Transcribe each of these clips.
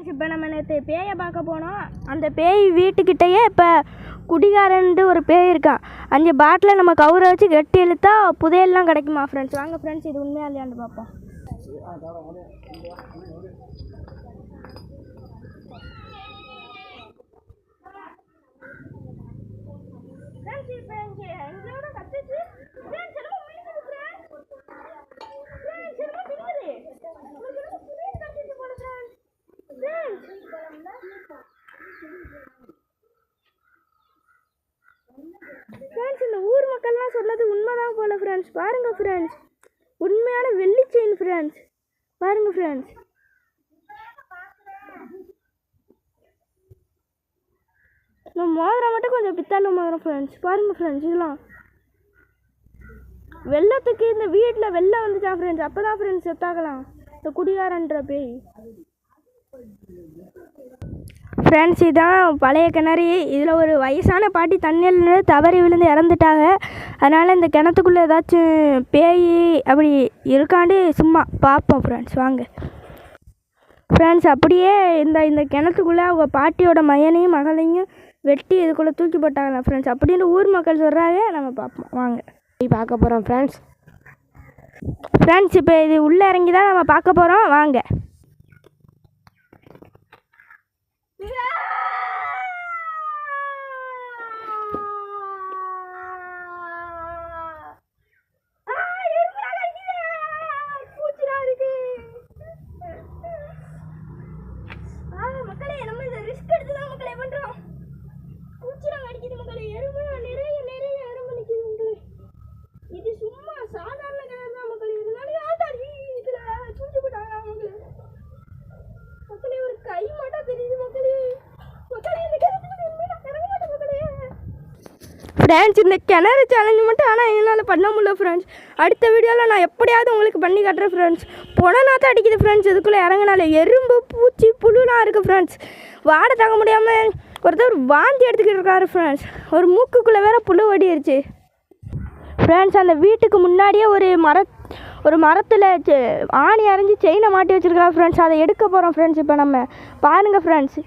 Friends, இப்போ நம்ம நேற்று பேயை பார்க்க போனோம். அந்த பேய் வீட்டுக்கிட்டேயே இப்போ குடிகாரன்ட்டு ஒரு பேய் இருக்கான். அங்கே பாட்டில் நம்ம கவுரை வச்சு கட்டி இழுத்தா புதையெல்லாம் கிடைக்குமா ஃப்ரெண்ட்ஸ்? வாங்க ஃப்ரெண்ட்ஸ், இது உண்மையாக இல்லையான்னு பார்ப்போம். ஃப்ரெண்ட்ஸ், இந்த ஊர் மக்கள்லாம் சொன்னது உண்மைதான் போல ஃப்ரெண்ட்ஸ். பாருங்க ஃப்ரெண்ட்ஸ், உண்மையான வெள்ளி செயின் ஃப்ரெண்ட்ஸ். பாருங்க ஃப்ரெண்ட்ஸ், இந்த மோதிரம் மட்டும் கொஞ்சம் பித்தாள மோதிரம் ஃப்ரெண்ட்ஸ். பாருங்க ஃப்ரெண்ட்ஸ், இதெல்லாம் வெள்ளத்துக்கு இந்த வீட்டில் வெள்ளம் வந்துச்சா ஃப்ரெண்ட்ஸ், அப்போ தான் ஃப்ரெண்ட்ஸ் செத்தாகலாம் இந்த குடிகாரன்ற பேய். ஃப்ரெண்ட்ஸ், இதுதான் பழைய கிணறு. இதில் ஒரு வயசான பாட்டி தண்ணியில் தவறி விழுந்து இறந்துட்டாங்க. அதனால் இந்த கிணத்துக்குள்ளே ஏதாச்சும் பேய் அப்படி இருக்காண்டு சும்மா பார்ப்போம் ஃப்ரெண்ட்ஸ். வாங்க ஃப்ரெண்ட்ஸ், அப்படியே இந்த கிணத்துக்குள்ளே அவங்க பாட்டியோட மகனையும் மகளையும் வெட்டி இதுக்குள்ளே தூக்கி போட்டாங்களாம் ஃப்ரெண்ட்ஸ். அப்படின்னு ஊர் மக்கள் சொல்கிறாங்க. நம்ம பார்ப்போம் வாங்க. பார்க்க போகிறோம் ஃப்ரெண்ட்ஸ். இப்போ இது உள்ளே இறங்கி தான் நம்ம பார்க்க போகிறோம். வாங்க. ஃப்ரெண்ட்ஸ், இந்த கிணறு சேலஞ்சு மட்டும் ஆனால் என்னால் பண்ண முடியல ஃப்ரெண்ட்ஸ். அடுத்த வீடியோவில் நான் எப்படியாவது உங்களுக்கு பண்ணி காட்டுறேன் ஃப்ரெண்ட்ஸ். புனநாத்தான் அடிக்குது ஃப்ரெண்ட்ஸ். இதுக்குள்ளே இறங்கினால எறும்பு பூச்சி புழுலாம் இருக்குது ஃப்ரெண்ட்ஸ். வாடை தாங்க முடியாமல் ஒருத்தர் வாந்தி எடுத்துக்கிட்டு இருக்காரு ஃப்ரெண்ட்ஸ். ஒரு மூக்குக்குள்ளே வேற புழு ஓடிடுச்சு ஃப்ரெண்ட்ஸ். அந்த வீட்டுக்கு முன்னாடியே ஒரு மரத்தில் ஆணி அரைஞ்சி செயினை மாட்டி வச்சுருக்கா ஃப்ரெண்ட்ஸ். அதை எடுக்க போகிறோம் ஃப்ரெண்ட்ஸ். இப்போ நம்ம பாருங்கள் ஃப்ரெண்ட்ஸ்,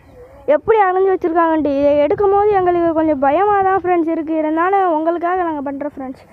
எப்படி அணைஞ்சி வச்சுருக்காங்கன்ட்டு. இதை எடுக்கும் போது எங்களுக்கு கொஞ்சம் பயமாக தான் ஃப்ரெண்ட்ஸ் இருக்குது. இருந்தாலும் உங்களுக்காக நாங்கள் பண்ணுறோம் ஃப்ரெண்ட்ஸ்.